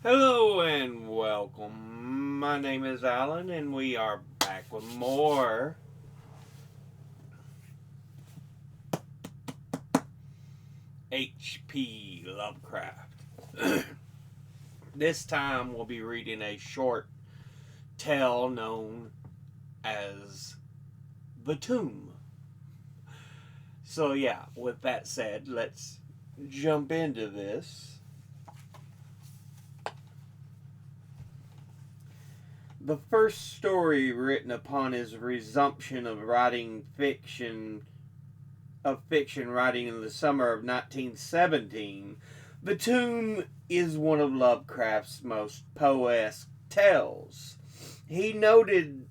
Hello and welcome. My name is Alan, and we are back with more H.P. Lovecraft. This time we'll be reading a short tale known as The Tomb. So, yeah, with that said, let's jump into this. The first story written upon his resumption of fiction writing in the summer of 1917, The Tomb is one of Lovecraft's most poetic tales. He noted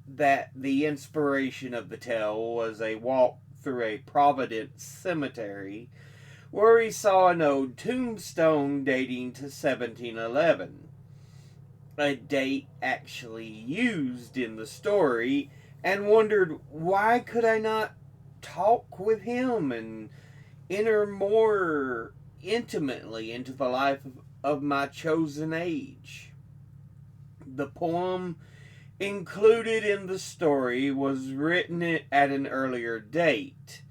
that the inspiration of the tale was a walk through a Providence cemetery where he saw an old tombstone dating to 1711, a date actually used in the story, and wondered why could I not talk with him and enter more intimately into the life of my chosen age. The poem included in the story was written at an earlier date.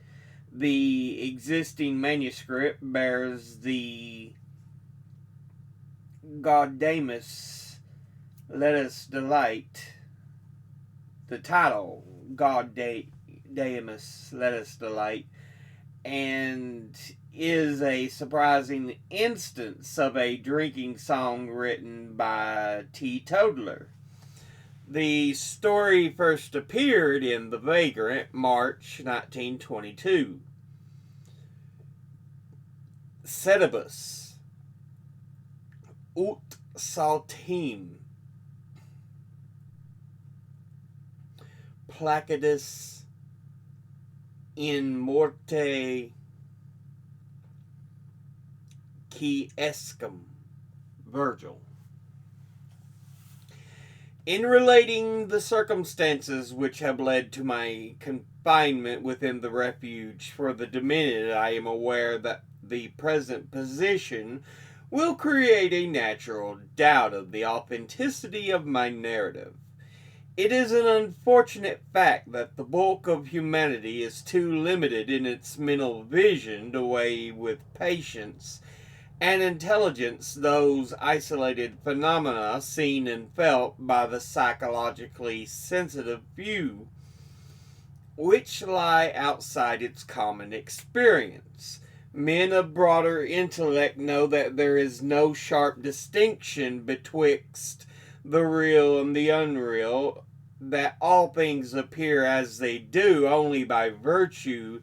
The existing manuscript bears the Gaudeamus Let Us Delight, the title, Gaudeamus Let Us Delight, and is a surprising instance of a drinking song written by teetotaler. The story first appeared in The Vagrant, March 1922. Sedibus ut saltim placidus in morte quiescum. Virgil. In relating the circumstances which have led to my confinement within the refuge for the demented, I am aware that the present position will create a natural doubt of the authenticity of my narrative. It is an unfortunate fact that the bulk of humanity is too limited in its mental vision to weigh with patience and intelligence those isolated phenomena seen and felt by the psychologically sensitive few, which lie outside its common experience. Men of broader intellect know that there is no sharp distinction betwixt the real and the unreal, that all things appear as they do only by virtue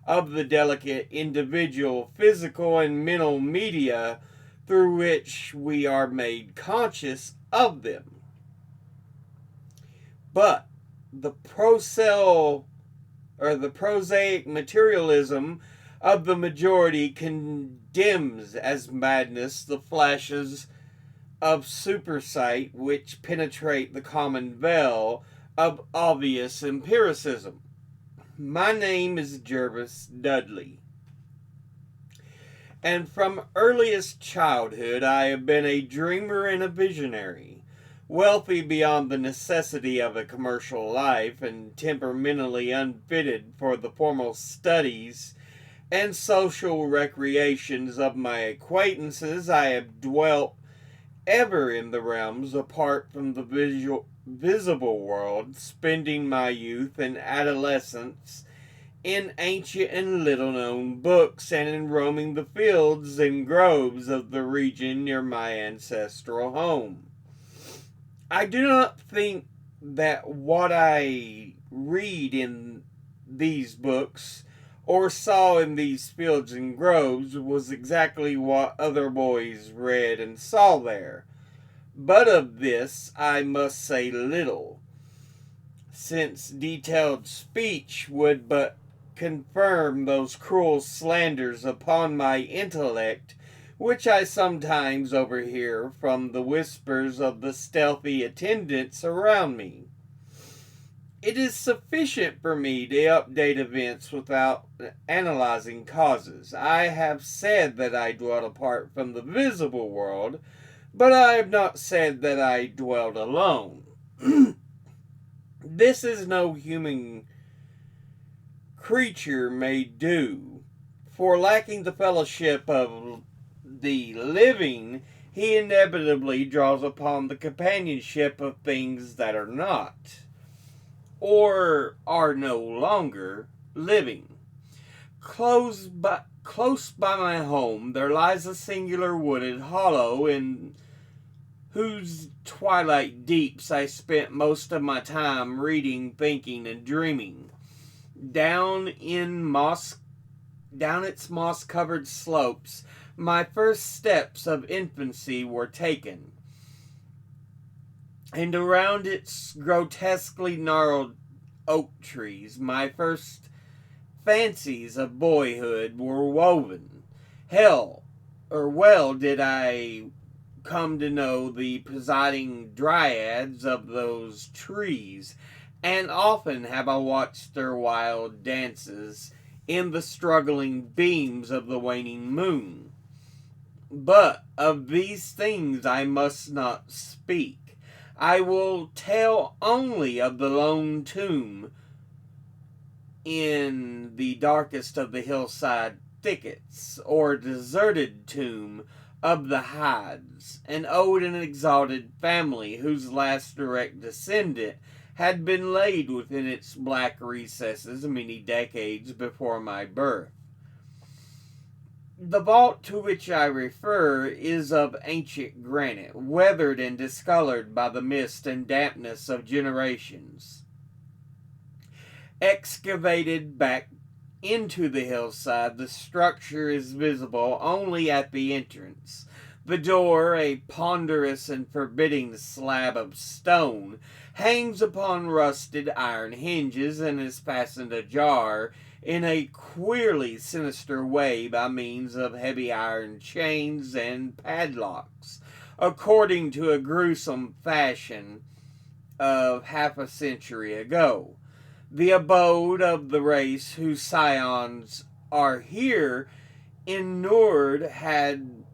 of the delicate individual physical and mental media through which we are made conscious of them. But the prosaic materialism of the majority condemns as madness the flashes of supersight which penetrate the common veil of obvious empiricism. My name is Jervis Dudley, and from earliest childhood I have been a dreamer and a visionary, wealthy beyond the necessity of a commercial life and temperamentally unfitted for the formal studies and social recreations of my acquaintances. I have dwelt ever in the realms apart from the visible world, spending my youth and adolescence in ancient and little known books and in roaming the fields and groves of the region near my ancestral home. I do not think that what I read in these books or saw in these fields and groves was exactly what other boys read and saw there. But of this I must say little, since detailed speech would but confirm those cruel slanders upon my intellect which I sometimes overhear from the whispers of the stealthy attendants around me. It is sufficient for me to update events without analyzing causes. I have said that I dwelt apart from the visible world, but I have not said that I dwelt alone. This is no human creature may do, for lacking the fellowship of the living, he inevitably draws upon the companionship of things that are not, or are no longer, living. Close by my home there lies a singular wooded hollow in whose twilight deeps I spent most of my time reading, thinking, and dreaming. Down its moss-covered slopes, my first steps of infancy were taken, and around its grotesquely gnarled oak trees, my first fancies of boyhood were woven. Well did I come to know the presiding dryads of those trees, and often have I watched their wild dances in the struggling beams of the waning moon. But of these things I must not speak. I will tell only of the lone tomb in the darkest of the hillside thickets, or deserted tomb of the Hydes, an old and exalted family whose last direct descendant had been laid within its black recesses many decades before my birth. The vault to which I refer is of ancient granite, weathered and discolored by the mist and dampness of generations. Excavated back into the hillside, the structure is visible only at the entrance. The door, a ponderous and forbidding slab of stone, hangs upon rusted iron hinges and is fastened ajar in a queerly sinister way by means of heavy iron chains and padlocks, according to a gruesome fashion of half a century ago. The abode of the race whose scions are here inured had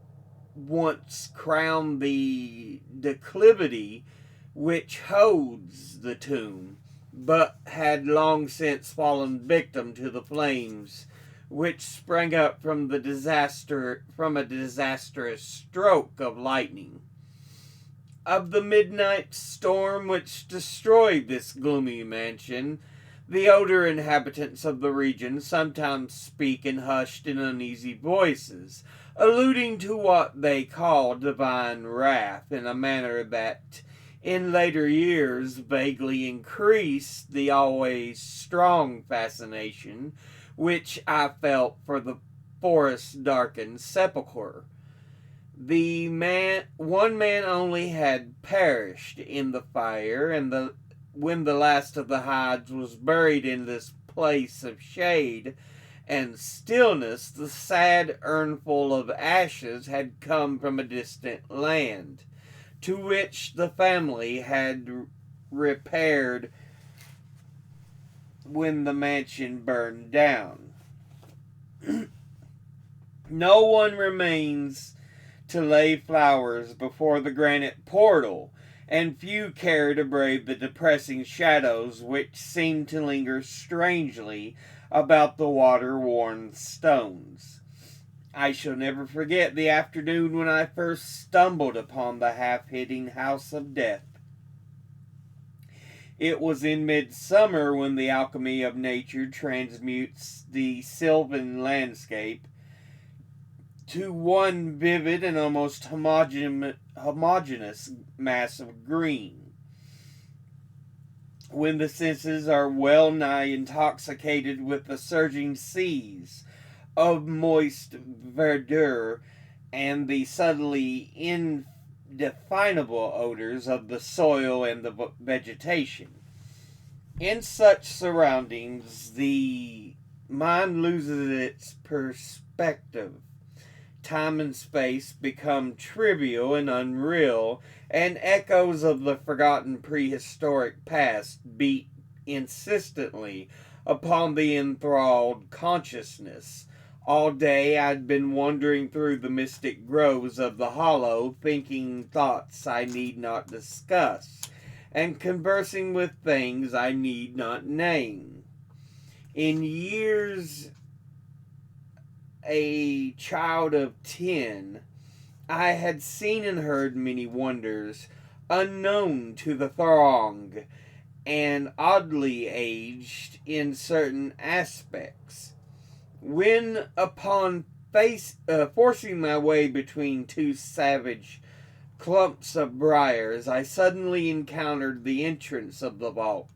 once crowned the declivity which holds the tomb, but had long since fallen victim to the flames which sprang up from a disastrous stroke of lightning. Of the midnight storm which destroyed this gloomy mansion, the older inhabitants of the region sometimes speak in hushed and uneasy voices, alluding to what they call divine wrath in a manner that, in later years, vaguely increased the always strong fascination which I felt for the forest-darkened sepulchre. One man only had perished in the fire, and when the last of the Hydes was buried in this place of shade and stillness, the sad urnful of ashes had come from a distant land, to which the family had repaired when the mansion burned down. No one remains to lay flowers before the granite portal, and few care to brave the depressing shadows which seem to linger strangely about the water-worn stones. I shall never forget the afternoon when I first stumbled upon the half-hidden house of death. It was in midsummer, when the alchemy of nature transmutes the sylvan landscape to one vivid and almost homogeneous mass of green. When the senses are well nigh intoxicated with the surging seas of moist verdure and the subtly indefinable odors of the soil and the vegetation. In such surroundings, the mind loses its perspective. Time and space become trivial and unreal, and echoes of the forgotten prehistoric past beat insistently upon the enthralled consciousness. All day I'd been wandering through the mystic groves of the hollow, thinking thoughts I need not discuss, and conversing with things I need not name. In years a child of 10, I had seen and heard many wonders unknown to the throng, and oddly aged in certain aspects. When, upon forcing my way between two savage clumps of briars, I suddenly encountered the entrance of the vault.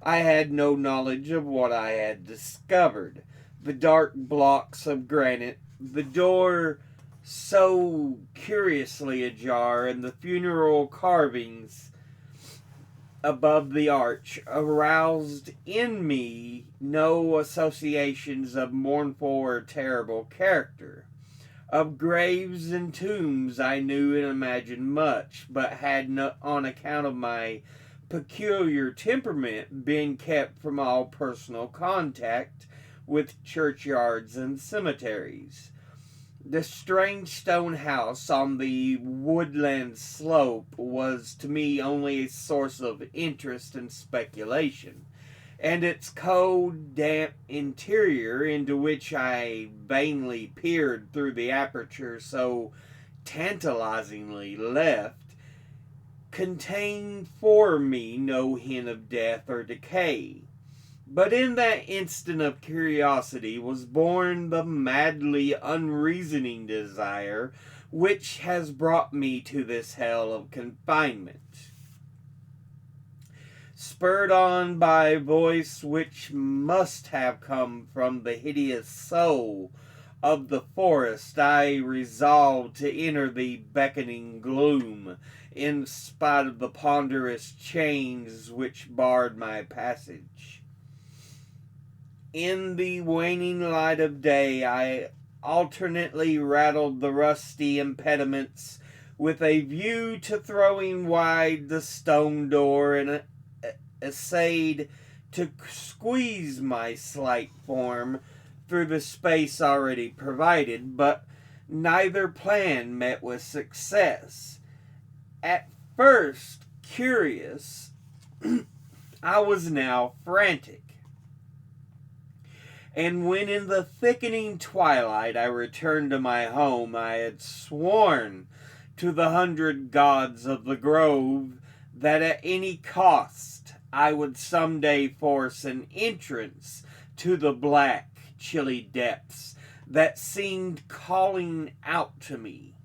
I had no knowledge of what I had discovered. The dark blocks of granite, the door so curiously ajar, and the funeral carvings above the arch aroused in me no associations of mournful or terrible character. Of graves and tombs I knew and imagined much, but had, on account of my peculiar temperament, been kept from all personal contact with churchyards and cemeteries. The strange stone house on the woodland slope was to me only a source of interest and speculation, and its cold, damp interior, into which I vainly peered through the aperture so tantalizingly left, contained for me no hint of death or decay. But in that instant of curiosity was born the madly unreasoning desire which has brought me to this hell of confinement. Spurred on by a voice which must have come from the hideous soul of the forest, I resolved to enter the beckoning gloom, in spite of the ponderous chains which barred my passage. In the waning light of day, I alternately rattled the rusty impediments with a view to throwing wide the stone door, and essayed to squeeze my slight form through the space already provided, but neither plan met with success. At first curious, I was now frantic. And when in the thickening twilight I returned to my home, I had sworn to the 100 gods of the grove that at any cost I would someday force an entrance to the black, chilly depths that seemed calling out to me.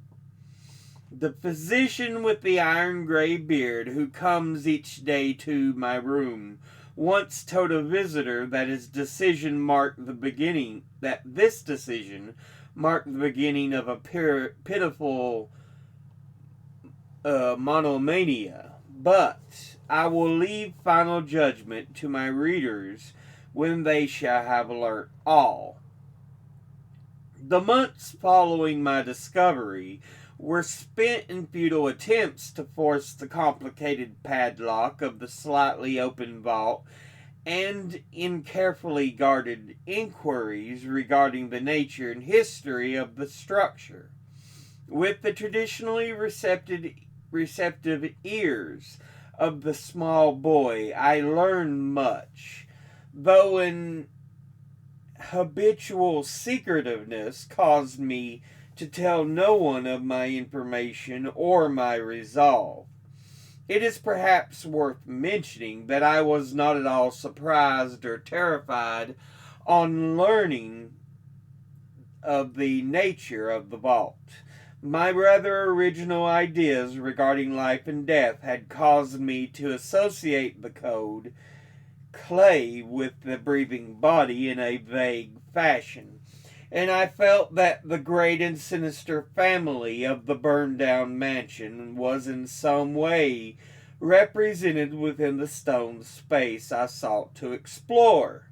The physician with the iron gray beard, who comes each day to my room, once told a visitor that this decision marked the beginning of a pitiful monomania. But I will leave final judgment to my readers when they shall have learnt all. The months following my discovery were spent in futile attempts to force the complicated padlock of the slightly open vault, and in carefully guarded inquiries regarding the nature and history of the structure. With the traditionally receptive ears of the small boy, I learned much, though an habitual secretiveness caused me to tell no one of my information or my resolve. It is perhaps worth mentioning that I was not at all surprised or terrified on learning of the nature of the vault. My rather original ideas regarding life and death had caused me to associate the code clay with the breathing body in a vague fashion, and I felt that the great and sinister family of the burned-down mansion was in some way represented within the stone space I sought to explore.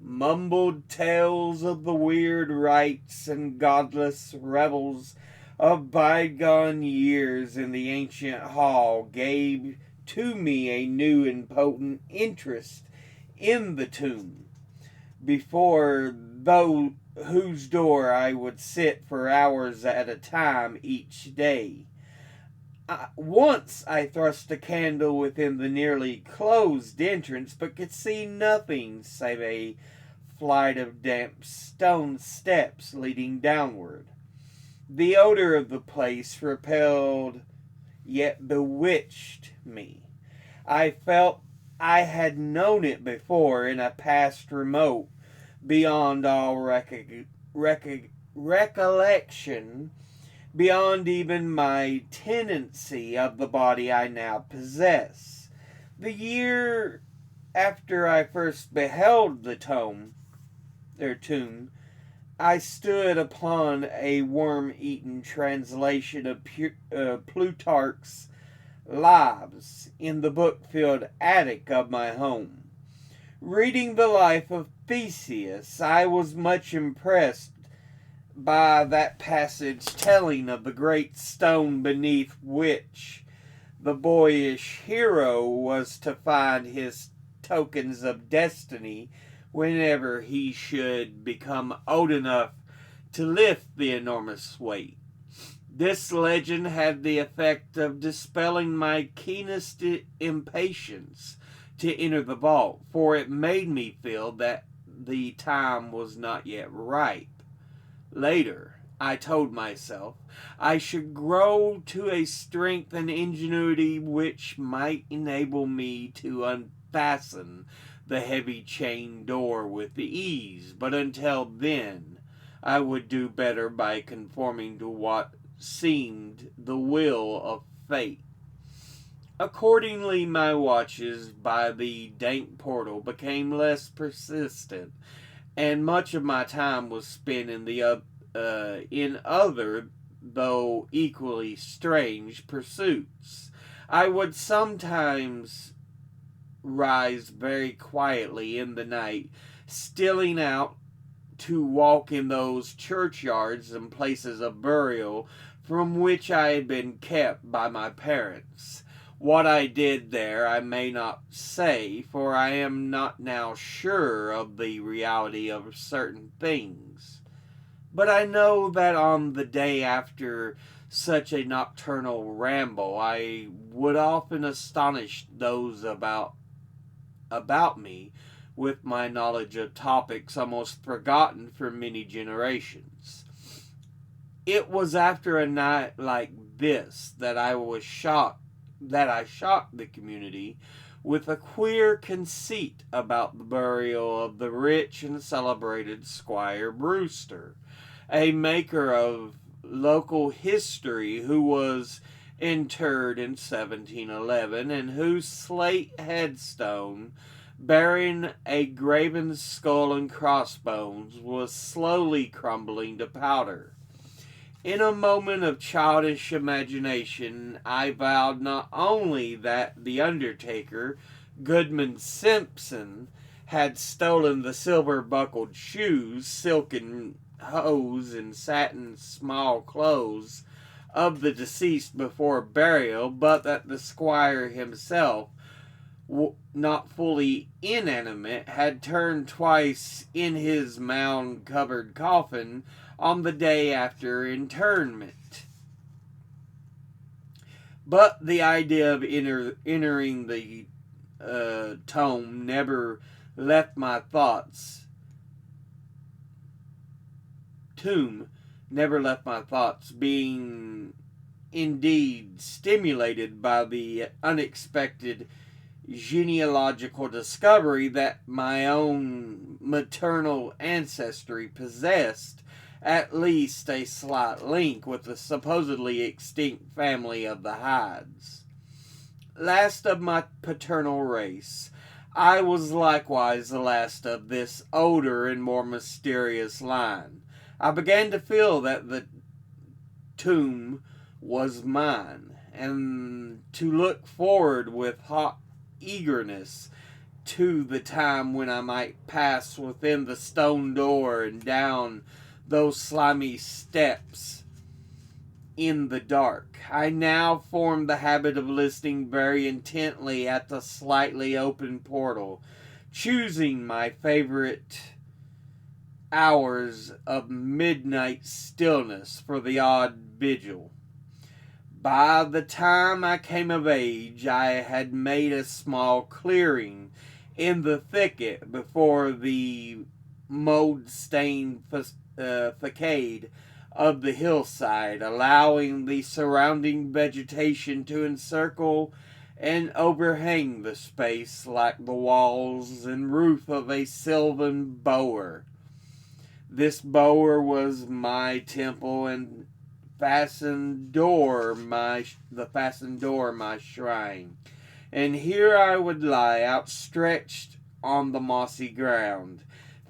Mumbled tales of the weird rites and godless revels of bygone years in the ancient hall gave to me a new and potent interest in the tomb, before whose door I would sit for hours at a time each day. Once I thrust a candle within the nearly closed entrance, but could see nothing save a flight of damp stone steps leading downward. The odor of the place repelled yet bewitched me. I felt I had known it before in a past remote, beyond all recollection, beyond even my tenancy of the body I now possess. The year after I first beheld the tomb, I stood upon a worm-eaten translation of Plutarch's Lives in the book-filled attic of my home. Reading the life of Theseus, I was much impressed by that passage telling of the great stone beneath which the boyish hero was to find his tokens of destiny whenever he should become old enough to lift the enormous weight. This legend had the effect of dispelling my keenest impatience to enter the vault, for it made me feel that the time was not yet ripe. Later, I told myself, I should grow to a strength and ingenuity which might enable me to unfasten the heavy chain door with ease, but until then, I would do better by conforming to what seemed the will of fate. Accordingly, my watches by the dank portal became less persistent, and much of my time was spent in other, though equally strange, pursuits. I would sometimes rise very quietly in the night, stealing out to walk in those churchyards and places of burial from which I had been kept by my parents. What I did there I may not say, for I am not now sure of the reality of certain things. But I know that on the day after such a nocturnal ramble, I would often astonish those about me with my knowledge of topics almost forgotten for many generations. It was after a night like this that I shocked the community with a queer conceit about the burial of the rich and celebrated Squire Brewster, a maker of local history who was interred in 1711, and whose slate headstone, bearing a graven skull and crossbones, was slowly crumbling to powder. In a moment of childish imagination, I vowed not only that the undertaker, Goodman Simpson, had stolen the silver-buckled shoes, silken hose, and satin small clothes of the deceased before burial, but that the squire himself, not fully inanimate, had turned twice in his mound-covered coffin on the day after interment. But the idea of entering the tomb never left my thoughts. Being indeed stimulated by the unexpected genealogical discovery that my own maternal ancestry possessed at least a slight link with the supposedly extinct family of the Hydes. Last of my paternal race, I was likewise the last of this older and more mysterious line. I began to feel that the tomb was mine, and to look forward with hot eagerness to the time when I might pass within the stone door and down those slimy steps in the dark. I now formed the habit of listening very intently at the slightly open portal, choosing my favorite hours of midnight stillness for the odd vigil. By the time I came of age, I had made a small clearing in the thicket before the mold-stained facade of the hillside, allowing the surrounding vegetation to encircle and overhang the space like the walls and roof of a sylvan bower. This bower was my temple, and the fastened door my shrine. And here I would lie outstretched on the mossy ground,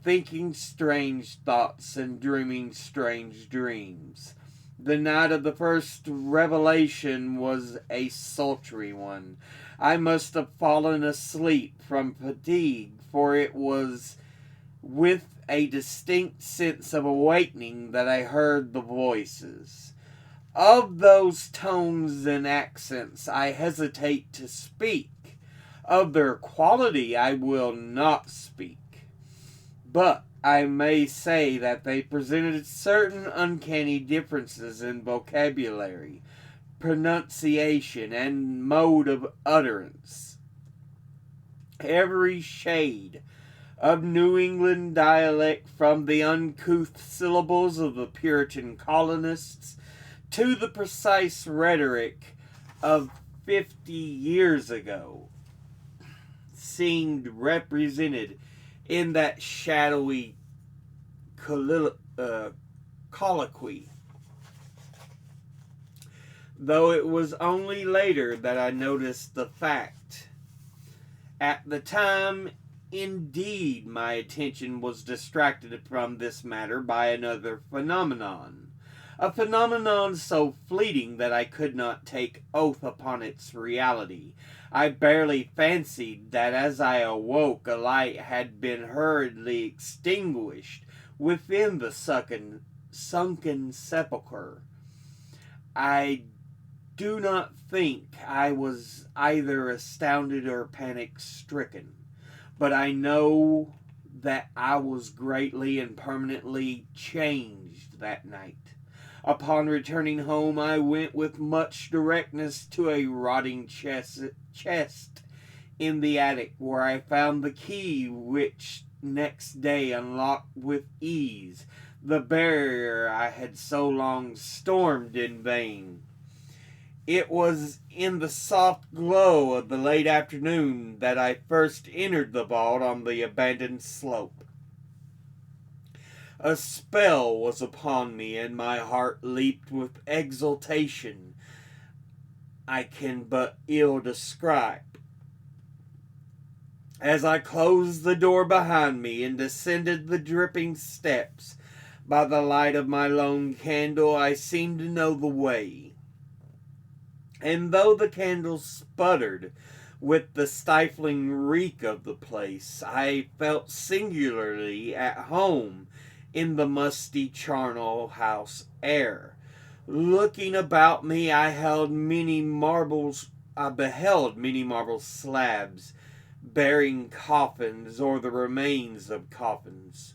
thinking strange thoughts and dreaming strange dreams. The night of the first revelation was a sultry one. I must have fallen asleep from fatigue, for it was with a distinct sense of awakening that I heard the voices. Of those tones and accents I hesitate to speak. Of their quality I will not speak. But I may say that they presented certain uncanny differences in vocabulary, pronunciation, and mode of utterance. Every shade of New England dialect, from the uncouth syllables of the Puritan colonists to the precise rhetoric of 50 years ago, seemed represented in that shadowy colloquy. Though it was only later that I noticed the fact. At the time, indeed, my attention was distracted from this matter by another phenomenon. A phenomenon so fleeting that I could not take oath upon its reality. I barely fancied that as I awoke a light had been hurriedly extinguished within the sunken sepulchre. I do not think I was either astounded or panic-stricken, but I know that I was greatly and permanently changed that night. Upon returning home, I went with much directness to a rotting chest in the attic, where I found the key which next day unlocked with ease the barrier I had so long stormed in vain. It was in the soft glow of the late afternoon that I first entered the vault on the abandoned slope. A spell was upon me, and my heart leaped with exultation I can but ill describe. As I closed the door behind me and descended the dripping steps by the light of my lone candle, I seemed to know the way. And though the candle sputtered with the stifling reek of the place, I felt singularly at home in the musty charnel house air. Looking about me, I beheld many marble slabs bearing coffins or the remains of coffins.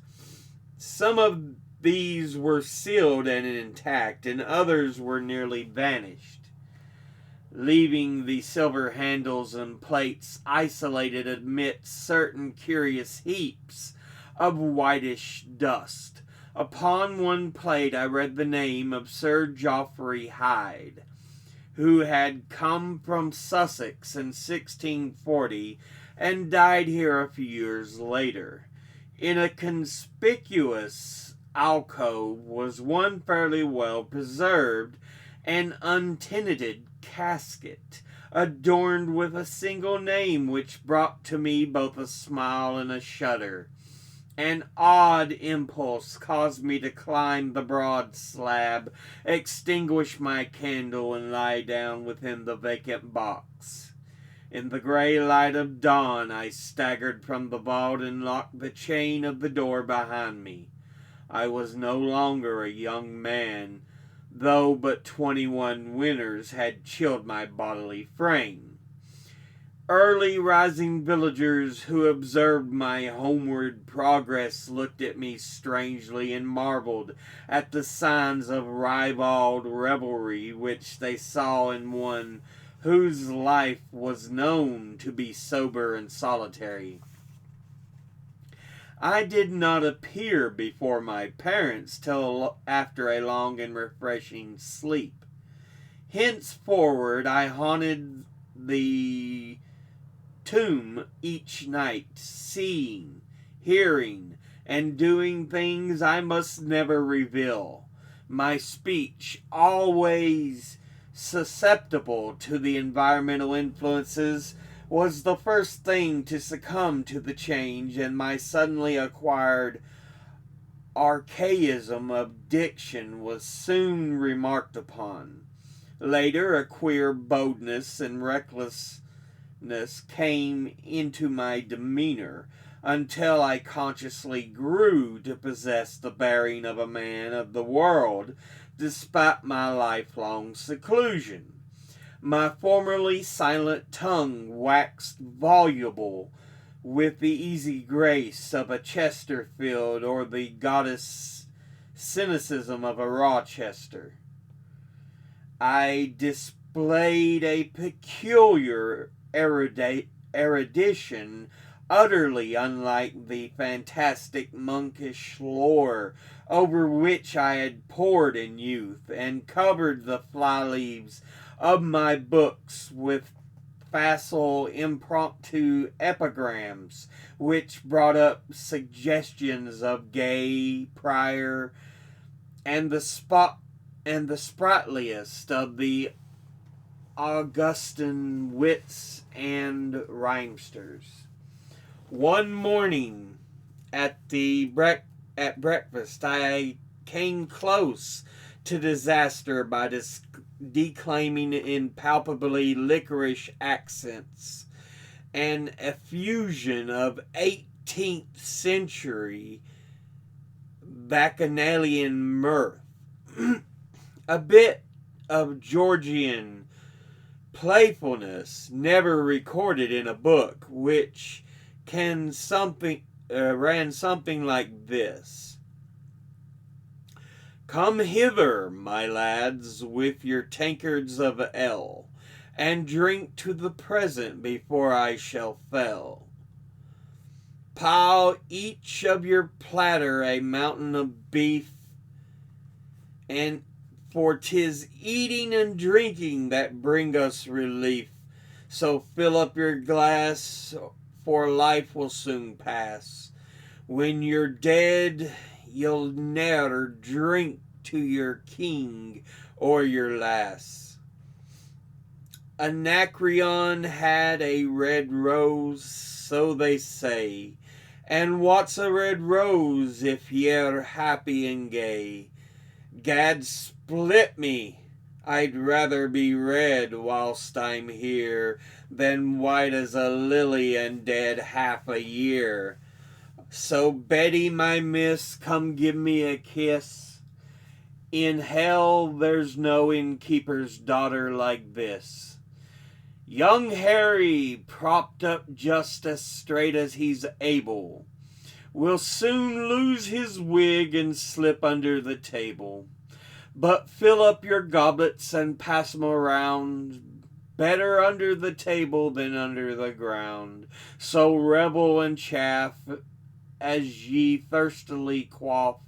Some of these were sealed and intact, and others were nearly vanished, leaving the silver handles and plates isolated amidst certain curious heaps of whitish dust. Upon one plate I read the name of Sir Geoffrey Hyde, who had come from Sussex in 1640 and died here a few years later. In a conspicuous alcove was one fairly well preserved and untenanted casket, adorned with a single name which brought to me both a smile and a shudder. An odd impulse caused me to climb the broad slab, extinguish my candle, and lie down within the vacant box. In the gray light of dawn, I staggered from the vault and locked the chain of the door behind me. I was no longer a young man, though but 21 winters had chilled my bodily frame. Early rising villagers who observed my homeward progress looked at me strangely and marveled at the signs of ribald revelry which they saw in one whose life was known to be sober and solitary. I did not appear before my parents till after a long and refreshing sleep. Henceforward I haunted the tomb each night, seeing, hearing, and doing things I must never reveal. My speech, always susceptible to the environmental influences, was the first thing to succumb to the change, and my suddenly acquired archaism of diction was soon remarked upon. Later, a queer boldness and recklessness came into my demeanor, until I consciously grew to possess the bearing of a man of the world, despite my lifelong seclusion. My formerly silent tongue waxed voluble with the easy grace of a Chesterfield or the goddess cynicism of a Rochester. I displayed a peculiar erudition utterly unlike the fantastic monkish lore over which I had pored in youth, and covered the fly-leaves of my books with facile impromptu epigrams, which brought up suggestions of Gay, Prior, and the sprightliest of the Augustan wits and rhymesters. One morning at breakfast, I came close to disaster by declaiming in palpably licorice accents an effusion of 18th century bacchanalian mirth, a bit of Georgian playfulness never recorded in a book, which ran something like this. Come hither, my lads, with your tankards of ale, and drink to the present before I shall fell. Pile each of your platter a mountain of beef, and for 'tis eating and drinking that bring us relief. So fill up your glass, for life will soon pass. When you're dead, you'll ne'er drink to your king or your lass. Anacreon had a red rose, so they say, and what's a red rose if ye're happy and gay? Gad split me, I'd rather be red whilst I'm here than white as a lily and dead half a year. So Betty, my miss, come give me a kiss. In hell there's no innkeeper's daughter like this. Young Harry, propped up just as straight as he's able, will soon lose his wig and slip under the table. But fill up your goblets and pass 'em around, better under the table than under the ground. So revel and chaff as ye thirstily quaff.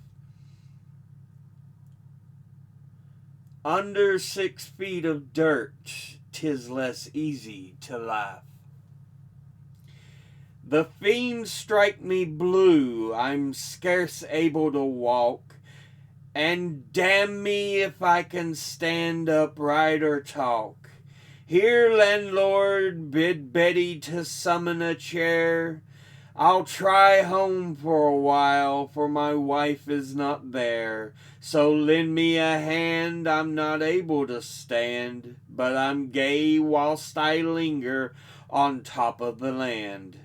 Under 6 feet of dirt, 'tis less easy to laugh. The fiends strike me blue, I'm scarce able to walk, and damn me if I can stand upright or talk. Here, landlord, bid Betty to summon a chair. I'll try home for a while, for my wife is not there. So lend me a hand, I'm not able to stand, but I'm gay whilst I linger on top of the land.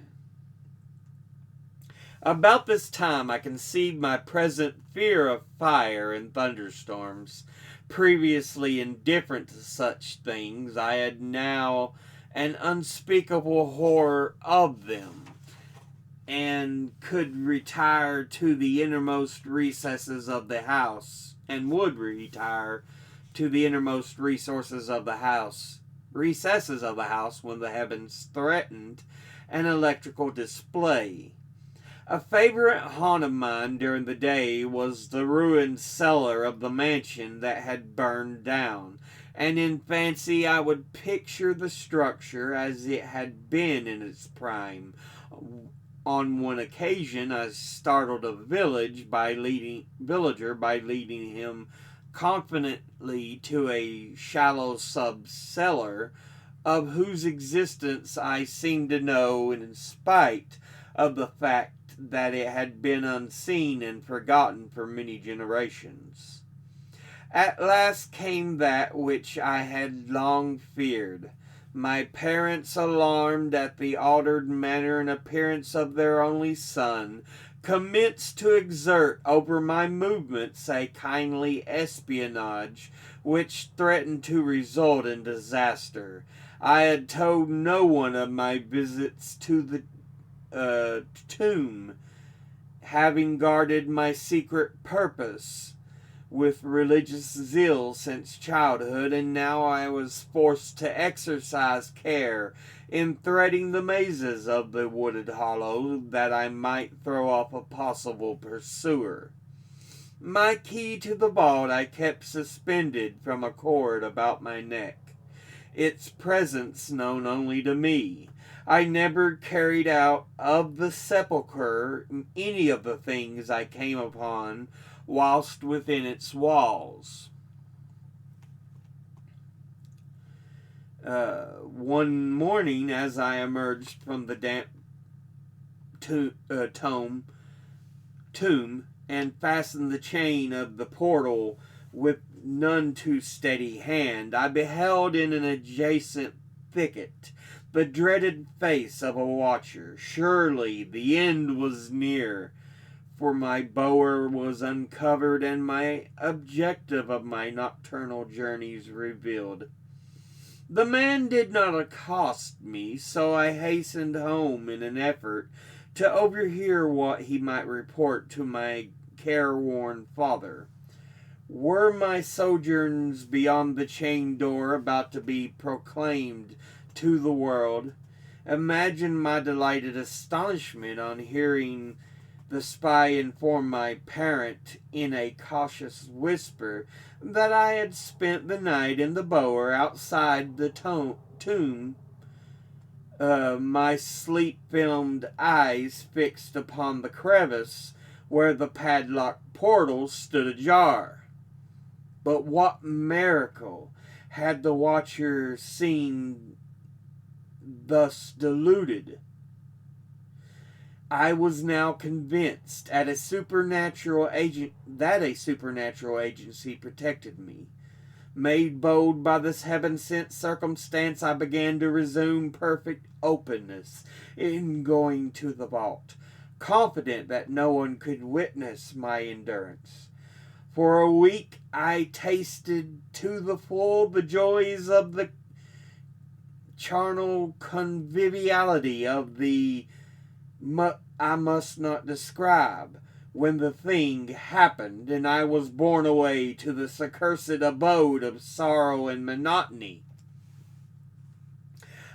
About this time I conceived my present fear of fire and thunderstorms. Previously indifferent to such things, I had now an unspeakable horror of them, and could retire to the innermost recesses of the house, and would retire to the innermost recesses of the house when the heavens threatened an electrical display. A favorite haunt of mine during the day was the ruined cellar of the mansion that had burned down, and in fancy I would picture the structure as it had been in its prime. On one occasion, I startled a villager by leading him confidently to a shallow sub-cellar of whose existence I seemed to know in spite of the fact that it had been unseen and forgotten for many generations. At last came that which I had long feared. My parents, alarmed at the altered manner and appearance of their only son, commenced to exert over my movements a kindly espionage which threatened to result in disaster. I had told no one of my visits to the tomb, having guarded my secret purpose with religious zeal since childhood, and now I was forced to exercise care in threading the mazes of the wooded hollow that I might throw off a possible pursuer. My key to the vault I kept suspended from a cord about my neck, its presence known only to me. I never carried out of the sepulchre any of the things I came upon whilst within its walls. One morning, as I emerged from the damp tomb and fastened the chain of the portal with none too steady hand, I beheld in an adjacent thicket the dreaded face of a watcher. Surely the end was near, for my bower was uncovered and my objective of my nocturnal journeys revealed. The man did not accost me, so I hastened home in an effort to overhear what he might report to my careworn father. Were my sojourns beyond the chained door about to be proclaimed to the world? Imagine my delighted astonishment on hearing the spy inform my parent in a cautious whisper that I had spent the night in the bower outside the tomb, my sleep-filmed eyes fixed upon the crevice where the padlocked portal stood ajar. But what miracle had the watcher seen thus deluded? I was now convinced that a supernatural agency protected me. Made bold by this heaven-sent circumstance, I began to resume perfect openness in going to the vault, confident that no one could witness my endurance. For a week I tasted to the full the joys of the charnel conviviality of the I must not describe, when the thing happened and I was borne away to this accursed abode of sorrow and monotony.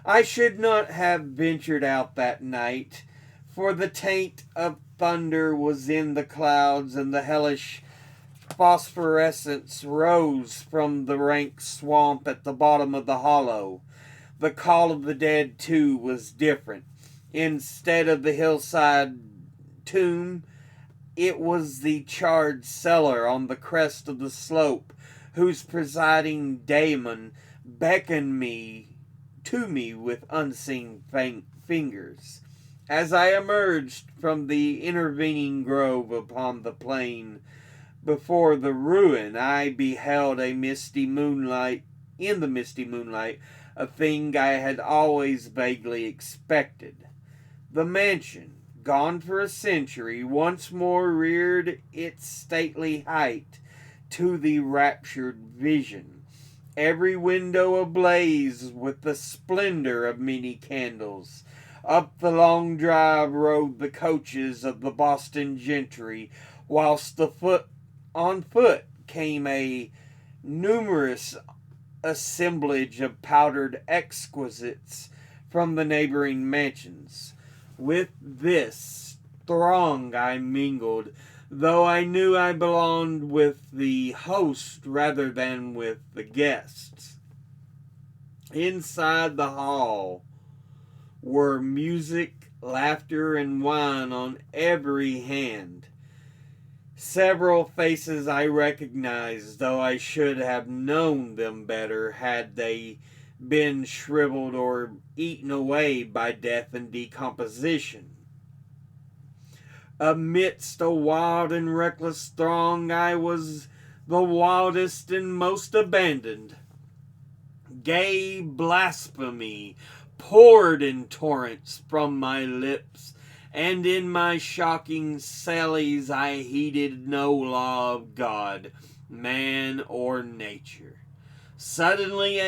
I should not have ventured out that night, for the taint of thunder was in the clouds, and the hellish phosphorescence rose from the rank swamp at the bottom of the hollow. The call of the dead, too, was different. Instead of the hillside tomb, it was the charred cellar on the crest of the slope, whose presiding daemon beckoned to me with unseen fingers. As I emerged from the intervening grove upon the plain before the ruin, I beheld in the misty moonlight, a thing I had always vaguely expected. The mansion, gone for a century, once more reared its stately height to the raptured vision, every window ablaze with the splendor of many candles. Up the long drive rode the coaches of the Boston gentry, whilst on foot came a numerous assemblage of powdered exquisites from the neighboring mansions. With this throng I mingled, though I knew I belonged with the host rather than with the guests. Inside the hall were music, laughter, and wine on every hand. Several faces I recognized, though I should have known them better had they been shriveled or eaten away by death and decomposition. Amidst a wild and reckless throng, I was the wildest and most abandoned. Gay blasphemy poured in torrents from my lips, and in my shocking sallies I heeded no law of God, man, or nature. Suddenly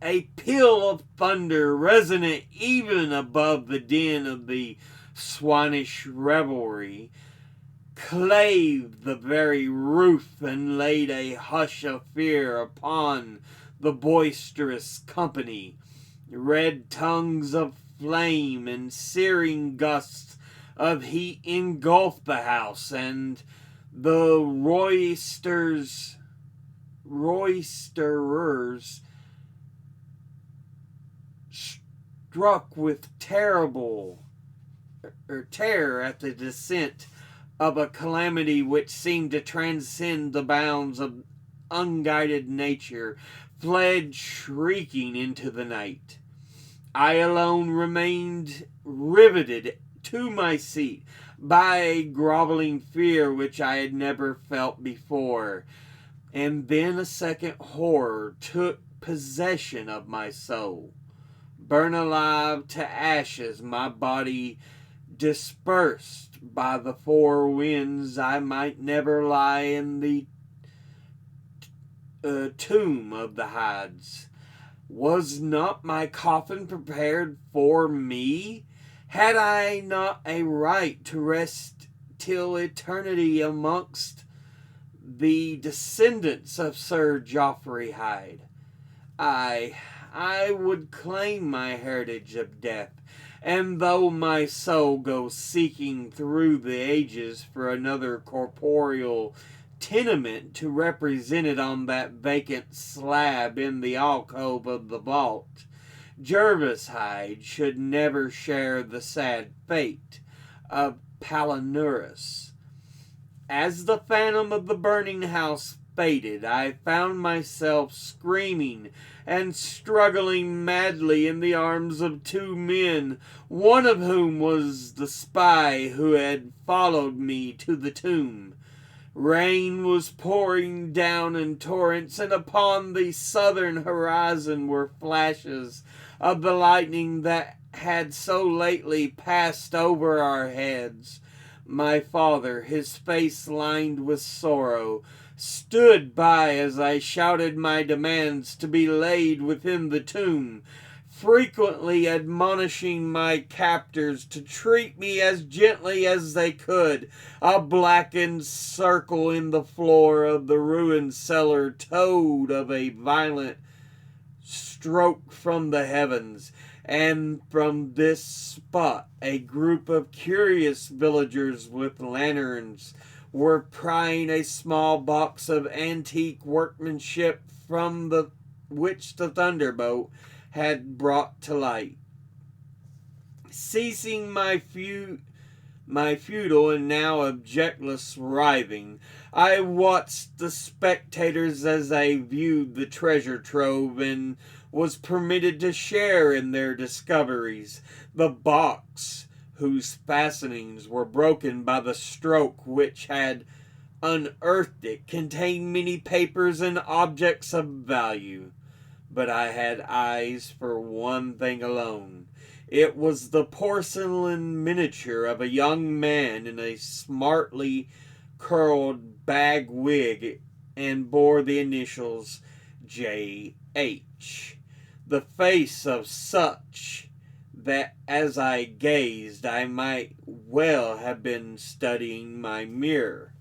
a peal of thunder, resonant even above the din of the swinish revelry, clave the very roof and laid a hush of fear upon the boisterous company. Red tongues of flame and searing gusts of heat engulfed the house, and the roisterers struck with terror at the descent of a calamity which seemed to transcend the bounds of unguided nature, fled shrieking into the night. I alone remained riveted to my seat by a groveling fear which I had never felt before. And then a second horror took possession of my soul. Burn alive to ashes, my body dispersed by the four winds, I might never lie in the tomb of the Hydes. Was not my coffin prepared for me? Had I not a right to rest till eternity amongst the descendants of Sir Geoffrey Hyde? I would claim my heritage of death, and though my soul goes seeking through the ages for another corporeal tenement to represent it on that vacant slab in the alcove of the vault, Jervis Hyde should never share the sad fate of Palinurus. As the phantom of the burning house faded, I found myself screaming and struggling madly in the arms of two men, one of whom was the spy who had followed me to the tomb. Rain was pouring down in torrents, and upon the southern horizon were flashes of the lightning that had so lately passed over our heads. My father, his face lined with sorrow, stood by as I shouted my demands to be laid within the tomb, frequently admonishing my captors to treat me as gently as they could. A blackened circle in the floor of the ruined cellar told of a violent stroke from the heavens, and from this spot a group of curious villagers with lanterns were prying a small box of antique workmanship from which the thunderbolt had brought to light. Ceasing my futile and now objectless writhing, I watched the spectators as they viewed the treasure trove, and was permitted to share in their discoveries. The box, whose fastenings were broken by the stroke which had unearthed it, contained many papers and objects of value. But I had eyes for one thing alone. It was the porcelain miniature of a young man in a smartly curled bag wig and bore the initials J.H. The face of such that as I gazed I might well have been studying my mirror.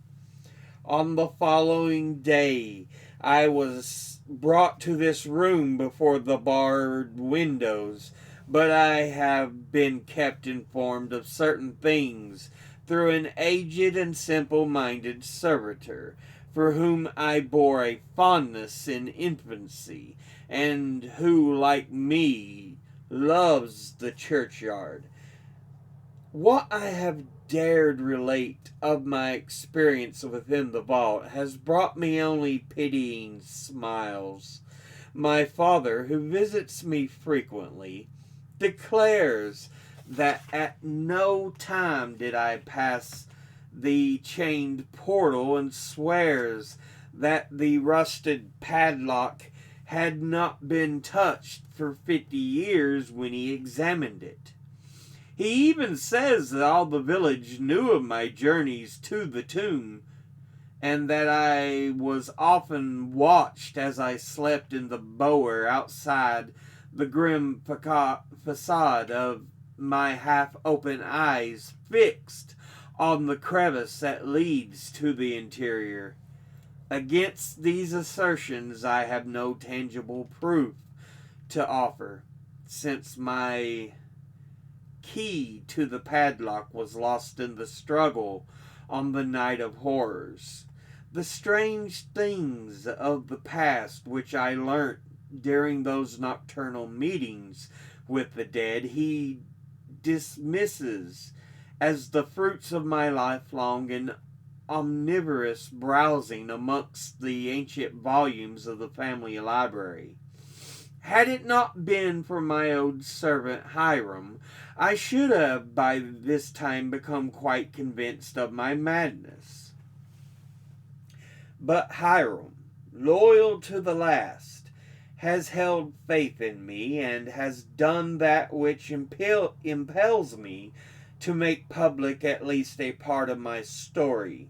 On the following day I was brought to this room before the barred windows, but I have been kept informed of certain things through an aged and simple-minded servitor, for whom I bore a fondness in infancy, and who, like me, loves the churchyard. What I have dared relate of my experience within the vault has brought me only pitying smiles. My father, who visits me frequently, declares that at no time did I pass the chained portal, and swears that the rusted padlock had not been touched for 50 years when he examined it. He even says that all the village knew of my journeys to the tomb, and that I was often watched as I slept in the bower outside, the grim facade of my half-open eyes fixed on the crevice that leads to the interior. Against these assertions I have no tangible proof to offer, since my key to the padlock was lost in the struggle on the night of horrors. The strange things of the past which I learnt during those nocturnal meetings with the dead he dismisses as the fruits of my lifelong and omnivorous browsing amongst the ancient volumes of the family library. Had it not been for my old servant Hiram, I should have by this time become quite convinced of my madness. But Hiram, loyal to the last, has held faith in me, and has done that which impels me to make public at least a part of my story.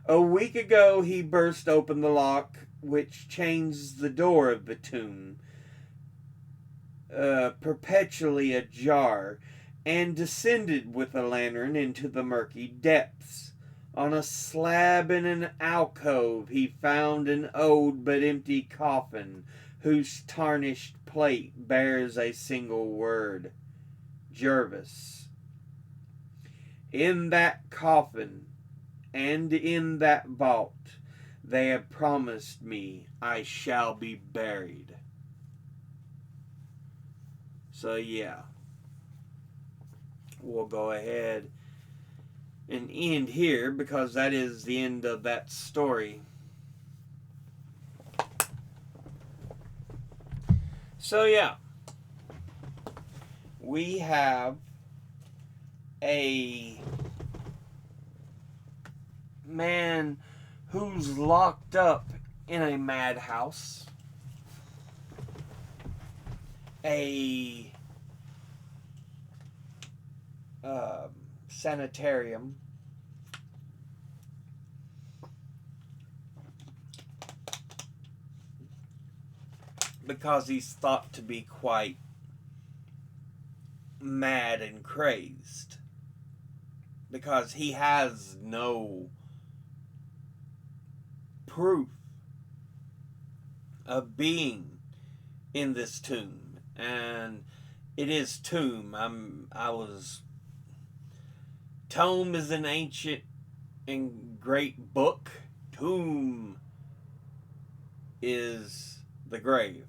A week ago he burst open the lock which chains the door of the tomb, perpetually ajar, and descended with a lantern into the murky depths. On a slab in an alcove he found an old but empty coffin, whose tarnished plate bears a single word: Jervis. In that coffin and in that vault they have promised me I shall be buried. So yeah, we'll go ahead and end here, because that is the end of that story. So yeah, we have a man who's locked up in a madhouse, a sanitarium, because he's thought to be quite mad and crazed, because he has no proof of being in this tomb. And it is tomb. Tome is an ancient and great book. Tomb is the grave.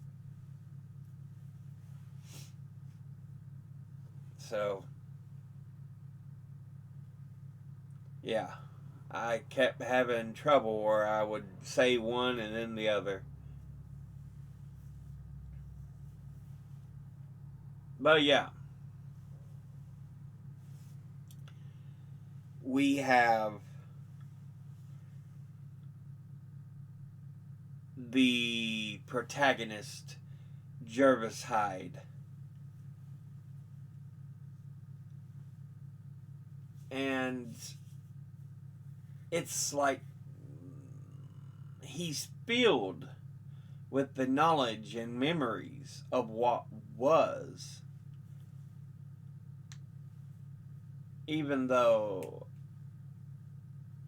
So, yeah, I kept having trouble where I would say one and then the other. But yeah, we have the protagonist, Jervis Hyde. And it's like he's filled with the knowledge and memories of what was, even though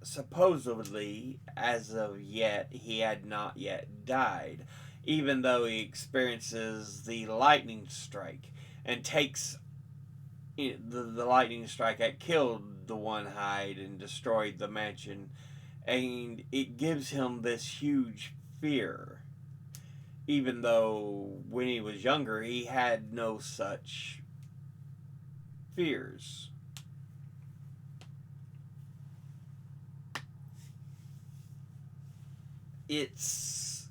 supposedly, as of yet, he had not yet died, even though he experiences the lightning strike and takes the lightning strike that killed the one Hyde and destroyed the mansion, and it gives him this huge fear, even though when he was younger he had no such fears. It's,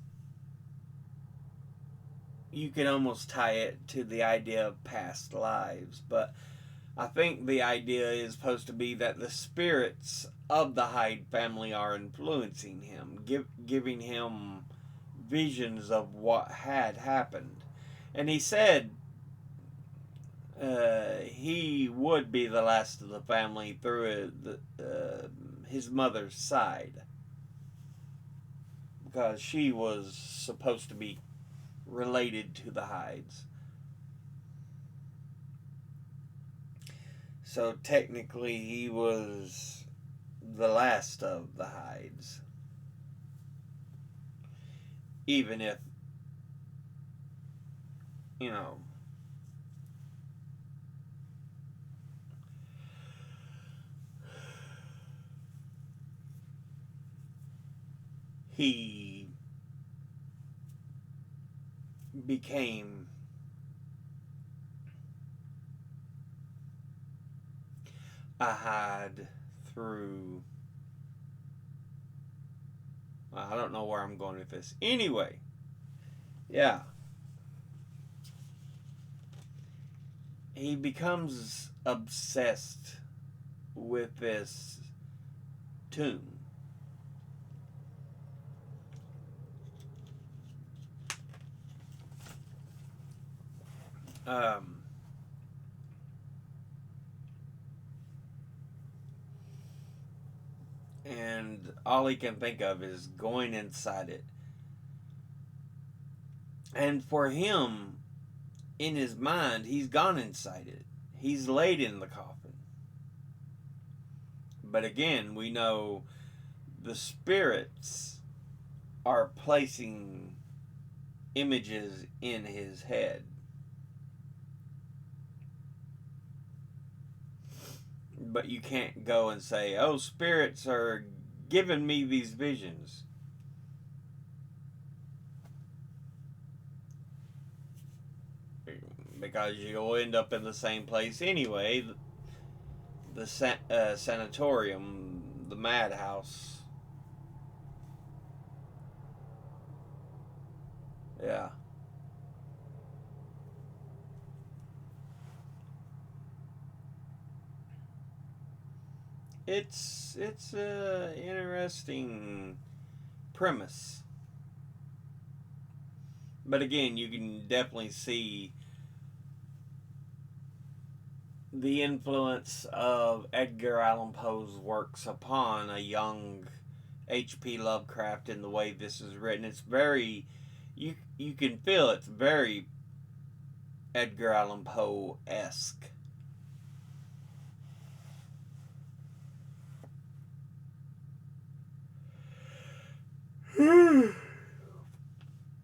you can almost tie it to the idea of past lives, but I think the idea is supposed to be that the spirits of the Hyde family are influencing him, giving him visions of what had happened. And he said he would be the last of the family through his mother's side, because she was supposed to be related to the Hydes. So technically he was the last of the Hydes. Even if, you know, he became a Hyde through, I don't know where I'm going with this. Anyway, yeah. He becomes obsessed with this tomb. And all he can think of is going inside it. And for him, in his mind, he's gone inside it. He's laid in the coffin. But again, we know the spirits are placing images in his head. But you can't go and say, oh, spirits are giving me these visions. Because you'll end up in the same place anyway. The sanatorium, the madhouse. Yeah. It's a interesting premise. But again, you can definitely see the influence of Edgar Allan Poe's works upon a young H.P. Lovecraft in the way this is written. It's very, you can feel it's very Edgar Allan Poe-esque.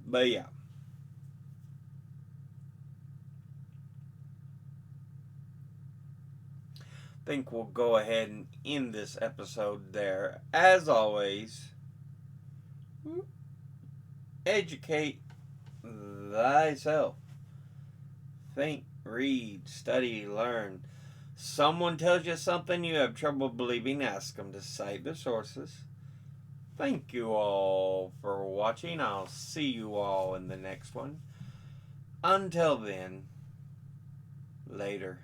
But yeah. I think we'll go ahead and end this episode there. As always, educate thyself. Think, read, study, learn. Someone tells you something you have trouble believing, ask them to cite the sources. Thank you all for watching. I'll see you all in the next one. Until then, later.